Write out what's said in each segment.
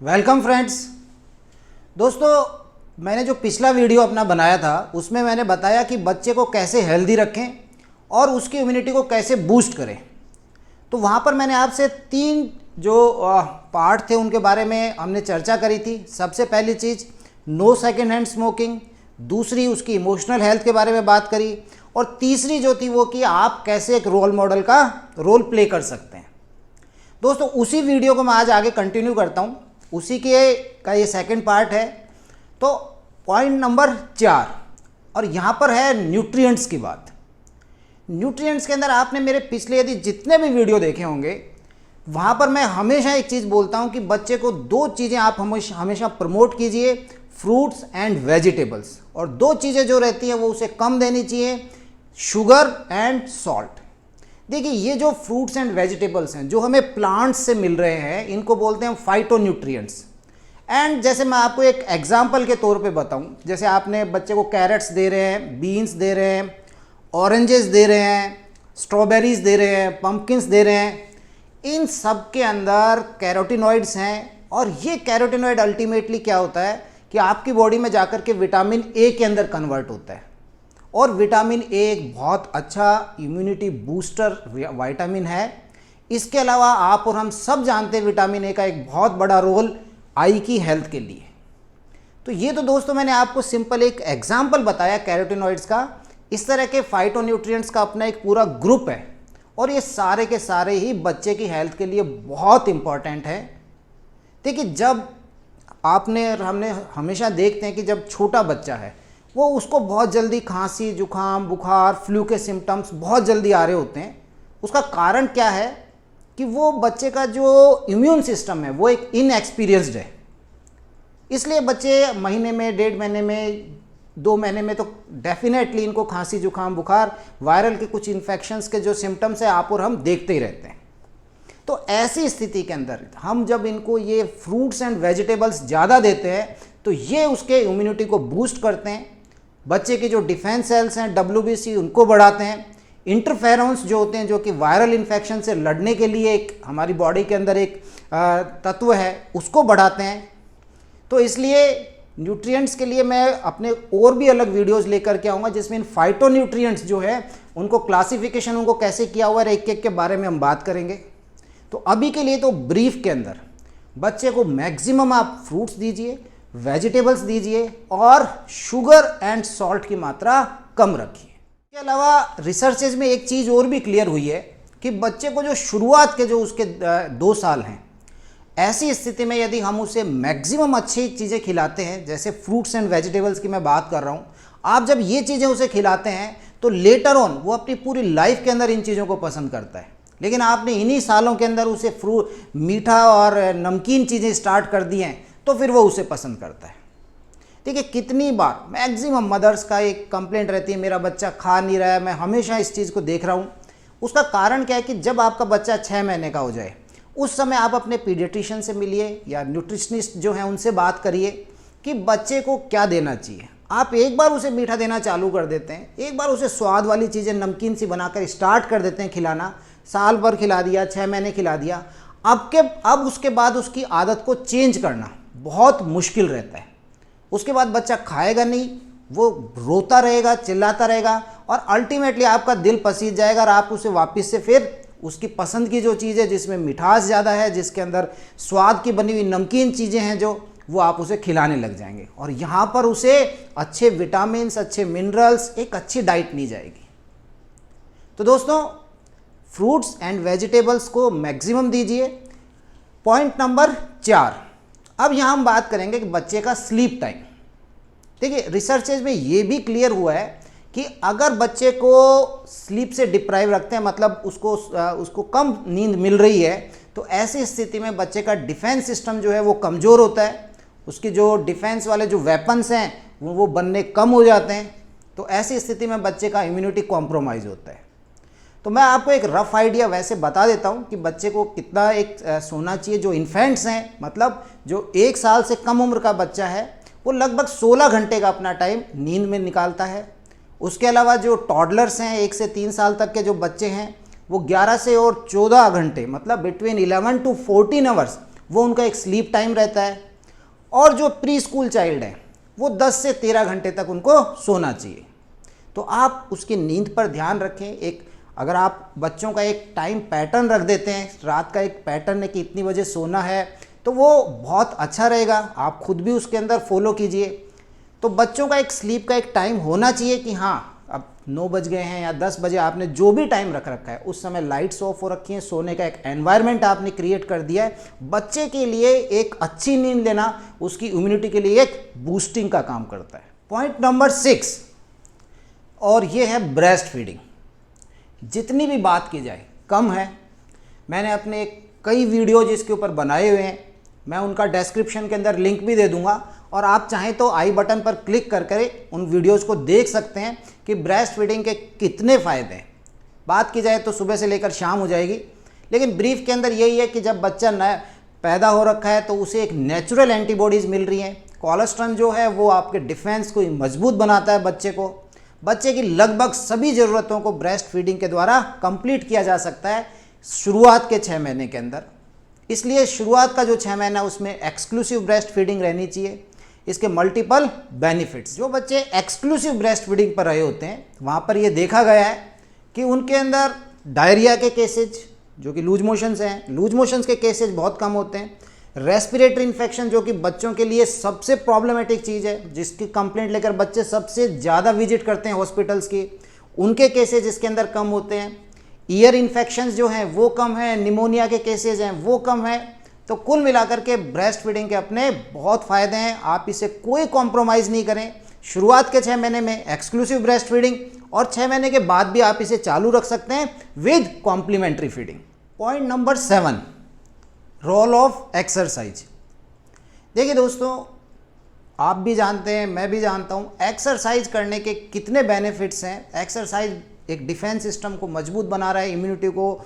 Welcome friends. दोस्तों, मैंने जो पिछला वीडियो अपना बनाया था उसमें मैंने बताया कि बच्चे को कैसे हेल्दी रखें और उसकी इम्यूनिटी को कैसे बूस्ट करें। तो वहाँ पर मैंने आपसे 3 जो पार्ट थे उनके बारे में हमने चर्चा करी थी। सबसे पहली चीज़ नो सेकेंड हैंड स्मोकिंग, दूसरी उसकी इमोशनल हेल्थ के बारे में बात करी, और तीसरी जो थी वो कि आप कैसे एक रोल मॉडल का रोल प्ले कर सकते हैं। दोस्तों, उसी वीडियो को मैं आज आगे कंटिन्यू करता हूँ, उसी के का ये सेकंड पार्ट है। तो पॉइंट नंबर 4, और यहाँ पर है न्यूट्रिएंट्स की बात। न्यूट्रिएंट्स के अंदर आपने मेरे पिछले यदि जितने भी वीडियो देखे होंगे, वहाँ पर मैं हमेशा एक चीज़ बोलता हूँ कि बच्चे को 2 चीज़ें आप हमेशा प्रमोट कीजिए, फ्रूट्स एंड वेजिटेबल्स, और 2 चीज़ें जो रहती हैं वो उसे कम देनी चाहिए, शुगर एंड सॉल्ट। देखिए, ये जो फ्रूट्स एंड वेजिटेबल्स हैं जो हमें प्लांट्स से मिल रहे हैं, इनको बोलते हैं फाइटोन्यूट्रिएंट्स। एंड जैसे मैं आपको एक एग्जांपल के तौर पे बताऊं, जैसे आपने बच्चे को कैरेट्स दे रहे हैं, बीन्स दे रहे हैं, ऑरेंजेस दे रहे हैं, स्ट्रॉबेरीज दे रहे हैं, पम्पकिन्स दे रहे हैं, इन सब के अंदर कैरोटीनॉइड्स हैं। और ये कैरोटीनॉइड अल्टीमेटली क्या होता है कि आपकी बॉडी में जाकर के विटामिन ए के अंदर कन्वर्ट होता है, और विटामिन ए एक बहुत अच्छा इम्यूनिटी बूस्टर विटामिन है। इसके अलावा आप और हम सब जानते हैं विटामिन ए का एक बहुत बड़ा रोल आई की हेल्थ के लिए। तो ये तो दोस्तों मैंने आपको सिंपल एक एग्जांपल बताया कैरोटीनॉइड्स का। इस तरह के फाइटोन्यूट्रिएंट्स का अपना एक पूरा ग्रुप है, और ये सारे के सारे ही बच्चे की हेल्थ के लिए बहुत इंपॉर्टेंट है। देखिए, जब हमने हमेशा देखते हैं कि जब छोटा बच्चा है वो उसको बहुत जल्दी खांसी, जुकाम, बुखार, फ्लू के सिम्टम्स बहुत जल्दी आ रहे होते हैं। उसका कारण क्या है कि वो बच्चे का जो इम्यून सिस्टम है वो एक इनएक्सपीरियंस्ड है। इसलिए बच्चे महीने में, 1.5 महीने में, 2 महीने में तो डेफिनेटली इनको खांसी, जुकाम, बुखार, वायरल के कुछ इन्फेक्शंस के जो सिम्टम्स हैं आप और हम देखते ही रहते हैं। तो ऐसी स्थिति के अंदर हम जब इनको ये फ्रूट्स एंड वेजिटेबल्स ज़्यादा देते हैं तो ये उसके इम्यूनिटी को बूस्ट करते हैं, बच्चे के जो डिफेंस सेल्स हैं WBC उनको बढ़ाते हैं, इंटरफेरोन्स जो होते हैं जो कि वायरल इन्फेक्शन से लड़ने के लिए एक हमारी बॉडी के अंदर एक तत्व है उसको बढ़ाते हैं। तो इसलिए न्यूट्रिएंट्स के लिए मैं अपने और भी अलग वीडियोस लेकर के आऊँगा जिसमें इन फाइटोन्यूट्रिएंट्स जो है उनको क्लासिफिकेशन उनको कैसे किया हुआ है, एक-एक के बारे में हम बात करेंगे। तो अभी के लिए तो ब्रीफ के अंदर बच्चे को मैक्सिमम आप फ्रूट्स दीजिए, वेजिटेबल्स दीजिए, और शुगर एंड सॉल्ट की मात्रा कम रखिए। इसके अलावा रिसर्चेज में एक चीज़ और भी क्लियर हुई है कि बच्चे को जो शुरुआत के जो उसके 2 साल हैं, ऐसी स्थिति में यदि हम उसे मैक्सिमम अच्छी चीज़ें खिलाते हैं, जैसे फ्रूट्स एंड वेजिटेबल्स की मैं बात कर रहा हूँ, आप जब ये चीज़ें उसे खिलाते हैं तो लेटर ऑन वो अपनी पूरी लाइफ के अंदर इन चीज़ों को पसंद करता है। लेकिन आपने इन्हीं सालों के अंदर उसे मीठा और नमकीन चीज़ें स्टार्ट कर दी हैं तो फिर वो उसे पसंद करता है। देखिए, कितनी बार मैक्सिमम मदर्स का एक कंप्लेंट रहती है, मेरा बच्चा खा नहीं रहा है, मैं हमेशा इस चीज़ को देख रहा हूँ। उसका कारण क्या है कि जब आपका बच्चा 6 महीने का हो जाए उस समय आप अपने पीडियाट्रिशियन से मिलिए या न्यूट्रिशनिस्ट जो हैं उनसे बात करिए कि बच्चे को क्या देना चाहिए। आप एक बार उसे मीठा देना चालू कर देते हैं, एक बार उसे स्वाद वाली चीज़ें नमकीन सी बनाकर स्टार्ट कर देते हैं खिलाना, साल भर खिला दिया, 6 महीने खिला दिया, अब उसके बाद उसकी आदत को चेंज करना बहुत मुश्किल रहता है। उसके बाद बच्चा खाएगा नहीं, वो रोता रहेगा, चिल्लाता रहेगा, और अल्टीमेटली आपका दिल पसीज जाएगा और आप उसे वापस से फिर उसकी पसंद की जो चीज़ है जिसमें मिठास ज़्यादा है, जिसके अंदर स्वाद की बनी हुई नमकीन चीज़ें हैं जो वो आप उसे खिलाने लग जाएंगे, और यहाँ पर उसे अच्छे विटामिन्स, अच्छे मिनरल्स, एक अच्छी डाइट ली जाएगी। तो दोस्तों, फ्रूट्स एंड वेजिटेबल्स को मैक्सिमम दीजिए। पॉइंट नंबर 4, अब यहाँ हम बात करेंगे कि बच्चे का स्लीप टाइम। देखिए, रिसर्चेज में ये भी क्लियर हुआ है कि अगर बच्चे को स्लीप से डिप्राइव रखते हैं, मतलब उसको कम नींद मिल रही है, तो ऐसी स्थिति में बच्चे का डिफेंस सिस्टम जो है वो कमज़ोर होता है, उसके जो डिफेंस वाले जो वेपन्स हैं वो बनने कम हो जाते हैं। तो ऐसी स्थिति में बच्चे का इम्यूनिटी कॉम्प्रोमाइज़ होता है। तो मैं आपको एक रफ़ आइडिया वैसे बता देता हूँ कि बच्चे को कितना सोना चाहिए। जो इन्फेंट्स हैं, मतलब जो 1 साल से कम उम्र का बच्चा है, वो लगभग 16 घंटे का अपना टाइम नींद में निकालता है। उसके अलावा जो टॉडलर्स हैं, 1 से 3 साल तक के जो बच्चे हैं, वो 11 से और 14 घंटे, मतलब बिटवीन 11 to 14 आवर्स वो उनका एक स्लीप टाइम रहता है। और जो प्री स्कूल चाइल्ड है वो 10 से 13 घंटे तक उनको सोना चाहिए। तो आप उसकी नींद पर ध्यान रखें। अगर आप बच्चों का एक टाइम पैटर्न रख देते हैं, रात का एक पैटर्न है कि इतनी बजे सोना है, तो वो बहुत अच्छा रहेगा। आप खुद भी उसके अंदर फॉलो कीजिए। तो बच्चों का एक स्लीप का एक टाइम होना चाहिए कि हाँ अब 9 बज गए हैं या 10 बजे, आपने जो भी टाइम रख रखा है उस समय लाइट्स ऑफ हो रखी हैं, सोने का एक एनवायरनमेंट आपने क्रिएट कर दिया है। बच्चे के लिए एक अच्छी नींद लेना उसकी इम्यूनिटी के लिए एक बूस्टिंग का काम करता है। पॉइंट नंबर 6 और ये है ब्रेस्ट फीडिंग। जितनी भी बात की जाए कम है। मैंने अपने कई वीडियो जिसके ऊपर बनाए हुए हैं, मैं उनका डिस्क्रिप्शन के अंदर लिंक भी दे दूंगा और आप चाहें तो आई बटन पर क्लिक कर उन वीडियोस को देख सकते हैं कि ब्रेस्ट फीडिंग के कितने फ़ायदे हैं। बात की जाए तो सुबह से लेकर शाम हो जाएगी, लेकिन ब्रीफ के अंदर यही है कि जब बच्चा नया पैदा हो रखा है तो उसे एक नेचुरल एंटीबॉडीज़ मिल रही हैं। कोलेस्ट्रॉल जो है वो आपके डिफेंस को मजबूत बनाता है बच्चे को। बच्चे की लगभग सभी ज़रूरतों को ब्रेस्ट फीडिंग के द्वारा कंप्लीट किया जा सकता है शुरुआत के 6 महीने के अंदर। इसलिए शुरुआत का जो 6 महीना उसमें एक्सक्लूसिव ब्रेस्ट फीडिंग रहनी चाहिए। इसके मल्टीपल बेनिफिट्स, जो बच्चे एक्सक्लूसिव ब्रेस्ट फीडिंग पर रहे होते हैं वहाँ पर ये देखा गया है कि उनके अंदर डायरिया के केसेज, जो कि लूज मोशंस हैं, लूज मोशंस के केसेज बहुत कम होते हैं। रेस्पिरेटरी इन्फेक्शन जो कि बच्चों के लिए सबसे प्रॉब्लमेटिक चीज़ है, जिसकी कंप्लेंट लेकर बच्चे सबसे ज़्यादा विजिट करते हैं हॉस्पिटल्स की, उनके केसेज इसके अंदर कम होते हैं। ईयर इन्फेक्शंस जो हैं वो कम है, निमोनिया के केसेज हैं वो कम है। तो कुल मिलाकर के ब्रेस्ट फीडिंग के अपने बहुत फ़ायदे हैं। आप इसे कोई कॉम्प्रोमाइज़ नहीं करें। शुरुआत के 6 महीने में एक्सक्लूसिव ब्रेस्ट फीडिंग और 6 महीने के बाद भी आप इसे चालू रख सकते हैं with complementary feeding. Point number 7, role of exercise. देखिए दोस्तों, आप भी जानते हैं, मैं भी जानता हूँ, एक्सरसाइज करने के कितने बेनिफिट्स हैं। एक्सरसाइज एक डिफेंस सिस्टम को मजबूत बना रहा है, इम्यूनिटी को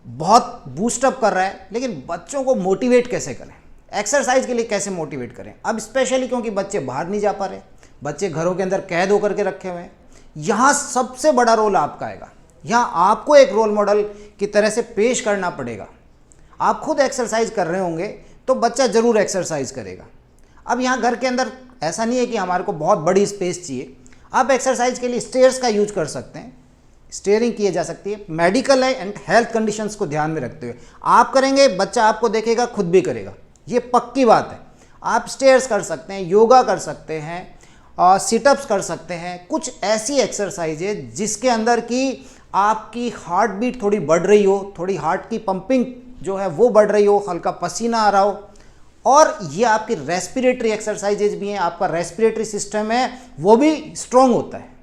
बहुत बूस्टअप कर रहा है। लेकिन बच्चों को मोटिवेट कैसे करें, एक्सरसाइज के लिए कैसे मोटिवेट करें? अब स्पेशली क्योंकि बच्चे बाहर नहीं जा पा रहे, बच्चे घरों के अंदर कैद होकर के रखे हुए हैं, यहाँ सबसे बड़ा रोल आपका आएगा। यहाँ आपको एक रोल मॉडल की तरह से पेश करना पड़ेगा। आप खुद एक्सरसाइज कर रहे होंगे तो बच्चा ज़रूर एक्सरसाइज करेगा। अब यहाँ घर के अंदर ऐसा नहीं है कि हमारे को बहुत बड़ी स्पेस चाहिए। आप एक्सरसाइज के लिए स्टेयर्स का यूज कर सकते हैं, स्टेयरिंग की जा सकती है। मेडिकल है एंड हेल्थ कंडीशंस को ध्यान में रखते हुए आप करेंगे, बच्चा आपको देखेगा, खुद भी करेगा, ये पक्की बात है। आप स्टेयर्स कर सकते हैं, योगा कर सकते हैं, सिटअप्स कर सकते हैं। कुछ ऐसी एक्सरसाइज है जिसके अंदर की आपकी हार्ट बीट थोड़ी बढ़ रही हो, थोड़ी हार्ट की पंपिंग जो है वो बढ़ रही हो, हल्का पसीना आ रहा हो, और ये आपकी रेस्पिरेटरी एक्सरसाइजेज भी हैं। आपका रेस्पिरेटरी सिस्टम है वो भी स्ट्रॉन्ग होता है।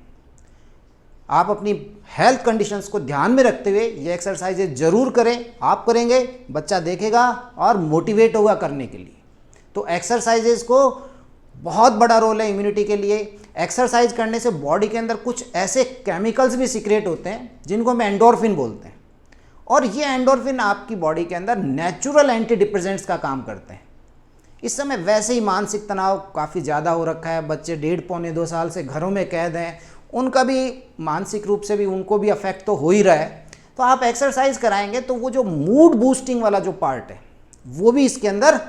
आप अपनी हेल्थ कंडीशंस को ध्यान में रखते हुए ये एक्सरसाइजेज जरूर करें। आप करेंगे, बच्चा देखेगा और मोटिवेट होगा करने के लिए। तो एक्सरसाइजेज को बहुत बड़ा रोल है इम्यूनिटी के लिए। एक्सरसाइज करने से बॉडी के अंदर कुछ ऐसे केमिकल्स भी सीक्रेट होते हैं जिनको हम एंडोर्फिन बोलते हैं, और ये एंडोर्फिन आपकी बॉडी के अंदर नेचुरल एंटी डिप्रेसेंट्स का काम करते हैं। इस समय वैसे ही मानसिक तनाव काफ़ी ज़्यादा हो रखा है। बच्चे 1.5-2 साल से घरों में कैद हैं, उनका भी मानसिक रूप से भी उनको भी अफेक्ट तो हो ही रहा है। तो आप एक्सरसाइज कराएंगे तो वो जो मूड बूस्टिंग वाला जो पार्ट है वो भी इसके अंदर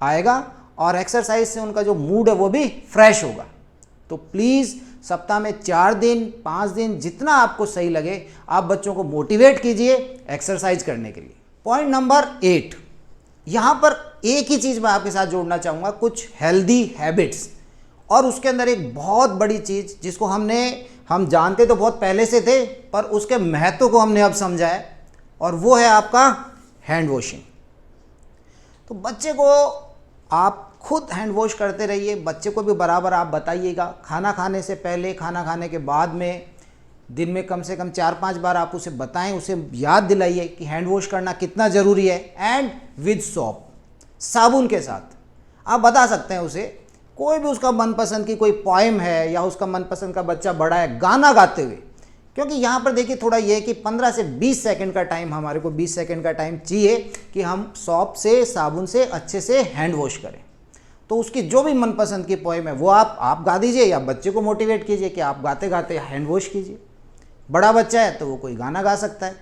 आएगा, और एक्सरसाइज से उनका जो मूड है वो भी फ्रेश होगा। तो प्लीज़ सप्ताह में 4 दिन 5 दिन जितना आपको सही लगे आप बच्चों को मोटिवेट कीजिए एक्सरसाइज करने के लिए। पॉइंट नंबर 8, यहाँ पर एक ही चीज़ मैं आपके साथ जोड़ना चाहूँगा, कुछ हेल्दी हैबिट्स। और उसके अंदर एक बहुत बड़ी चीज़ जिसको हम जानते तो बहुत पहले से थे, पर उसके महत्व को हमने अब समझा है, और वो है आपका हैंड वॉशिंग। तो बच्चे को आप खुद हैंड वॉश करते रहिए, बच्चे को भी बराबर आप बताइएगा। खाना खाने से पहले, खाना खाने के बाद में, दिन में कम से कम 4-5 बार आप उसे बताएं, उसे याद दिलाइए कि हैंड वॉश करना कितना ज़रूरी है। एंड विद सॉप, साबुन के साथ आप बता सकते हैं उसे। कोई भी उसका मनपसंद की कोई पोएम है या उसका मनपसंद का बच्चा बड़ा है, गाना गाते हुए, क्योंकि यहाँ पर देखिए थोड़ा ये है कि 15 से 20 सेकंड का टाइम, हमारे को 20 सेकंड का टाइम चाहिए कि हम सॉप से, साबुन से अच्छे से हैंड वॉश करें। तो उसकी जो भी मनपसंद की पोएम है वो आप गा दीजिए, या बच्चे को मोटिवेट कीजिए कि आप गाते गाते हैंड वॉश कीजिए। बड़ा बच्चा है तो वो कोई गाना गा सकता है।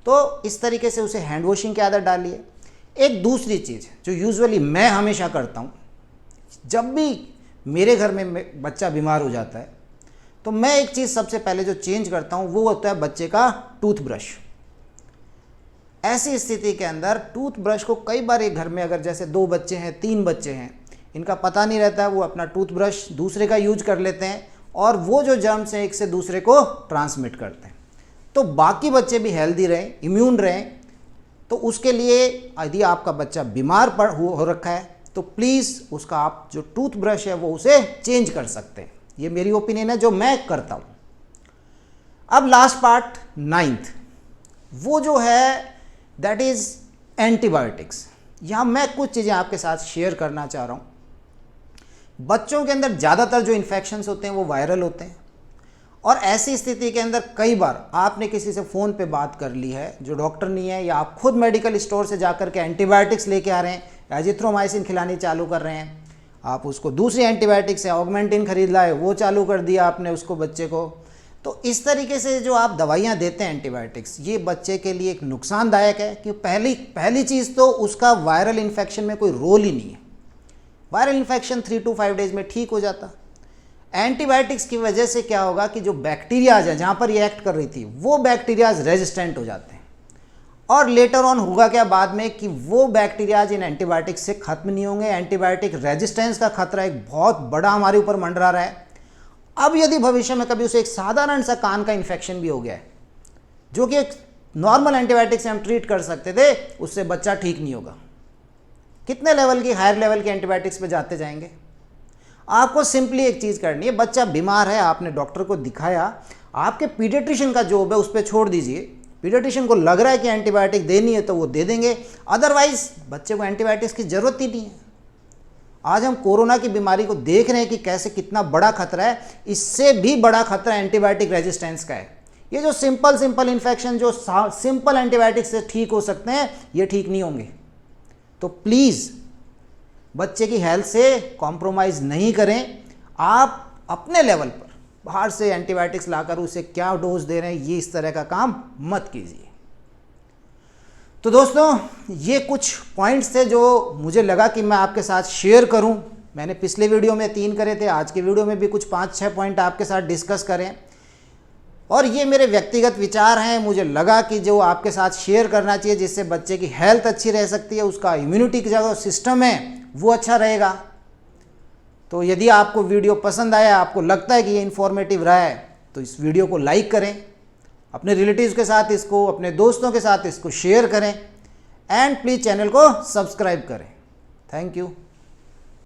तो इस तरीके से उसे हैंड वॉशिंग की आदत डालिए। एक दूसरी चीज़ जो यूजुअली मैं हमेशा करता हूँ, जब भी मेरे घर में बच्चा बीमार हो जाता है तो मैं एक चीज़ सबसे पहले जो चेंज करता हूँ वो होता है बच्चे का टूथब्रश। ऐसी स्थिति के अंदर टूथब्रश को कई बार एक घर में अगर जैसे 2 बच्चे हैं 3 बच्चे हैं, इनका पता नहीं रहता है, वो अपना टूथब्रश दूसरे का यूज कर लेते हैं और वो जो जर्म्स हैं एक से दूसरे को ट्रांसमिट करते हैं। तो बाकी बच्चे भी हेल्दी रहें, इम्यून रहें, तो उसके लिए यदि आपका बच्चा बीमार हो रखा है तो प्लीज़ उसका आप जो टूथब्रश है वो उसे चेंज कर सकते हैं। ये मेरी ओपिनियन है जो मैं करता हूँ। अब लास्ट पार्ट 9th, वो जो है दैट इज़ एंटीबायोटिक्स। यहाँ मैं कुछ चीज़ें आपके साथ शेयर करना चाह रहा हूँ। बच्चों के अंदर ज़्यादातर जो इन्फेक्शंस होते हैं वो वायरल होते हैं और ऐसी स्थिति के अंदर कई बार आपने किसी से फ़ोन पे बात कर ली है जो डॉक्टर नहीं है, या आप खुद मेडिकल स्टोर से जाकर के एंटीबायोटिक्स लेके आ रहे हैं, एजिथ्रोमाइसिन खिलानी चालू कर रहे हैं, आप उसको दूसरी एंटीबायोटिक्स है ऑगमेंटिन खरीद लाए, वो चालू कर दिया आपने उसको बच्चे को। तो इस तरीके से जो आप दवाइयाँ देते हैं एंटीबायोटिक्स, ये बच्चे के लिए एक नुकसानदायक है कि पहली चीज़ तो उसका वायरल इन्फेक्शन में कोई रोल ही नहीं है। वायरल इन्फेक्शन 3 to 5 डेज़ में ठीक हो जाता। एंटीबायोटिक्स की वजह से क्या होगा कि जो बैक्टीरियाज है जहाँ पर ये एक्ट कर रही थी वो बैक्टीरियाज रेजिस्टेंट हो जाते हैं और लेटर ऑन होगा क्या बाद में कि वो बैक्टीरियाज इन एंटीबायोटिक्स से खत्म नहीं होंगे। एंटीबायोटिक रेजिस्टेंस का खतरा एक बहुत बड़ा हमारे ऊपर मंडरा रहा है। अब यदि भविष्य में कभी उसे एक साधारण सा कान का इन्फेक्शन भी हो गया है जो कि एक नॉर्मल एंटीबायोटिक से हम ट्रीट कर सकते थे, उससे बच्चा ठीक नहीं होगा। कितने लेवल की हायर लेवल की एंटीबायोटिक्स पे जाते जाएंगे। आपको सिंपली एक चीज़ करनी है, बच्चा बीमार है, आपने डॉक्टर को दिखाया, आपके पीडियाट्रिशियन का जॉब है उस पर छोड़ दीजिए। पीडियाट्रिशियन को लग रहा है कि एंटीबायोटिक देनी है तो वो दे देंगे, अदरवाइज बच्चे को एंटीबायोटिक्स की ज़रूरत ही नहीं है। आज हम कोरोना की बीमारी को देख रहे हैं कि कैसे कितना बड़ा खतरा है, इससे भी बड़ा खतरा एंटीबायोटिक रेजिस्टेंस का है। ये जो सिंपल इन्फेक्शन जो सिंपल एंटीबायोटिक से ठीक हो सकते हैं ये ठीक नहीं होंगे। तो प्लीज़ बच्चे की हेल्थ से कॉम्प्रोमाइज़ नहीं करें। आप अपने लेवल पर बाहर से एंटीबायोटिक्स लाकर उसे क्या डोज दे रहे हैं ये इस तरह का काम मत कीजिए। तो दोस्तों ये कुछ पॉइंट्स थे जो मुझे लगा कि मैं आपके साथ शेयर करूं। मैंने पिछले वीडियो में 3 करे थे, आज के वीडियो में भी कुछ 5-6 पॉइंट आपके साथ डिस्कस करें और ये मेरे व्यक्तिगत विचार हैं। मुझे लगा कि जो आपके साथ शेयर करना चाहिए जिससे बच्चे की हेल्थ अच्छी रह सकती है, उसका इम्यूनिटी का जो सिस्टम है वो अच्छा रहेगा। तो यदि आपको वीडियो पसंद आया, आपको लगता है कि ये इन्फॉर्मेटिव रहा है तो इस वीडियो को लाइक करें, अपने रिलेटिव्स के साथ इसको, अपने दोस्तों के साथ इसको शेयर करें एंड प्लीज़ चैनल को सब्सक्राइब करें। Thank you.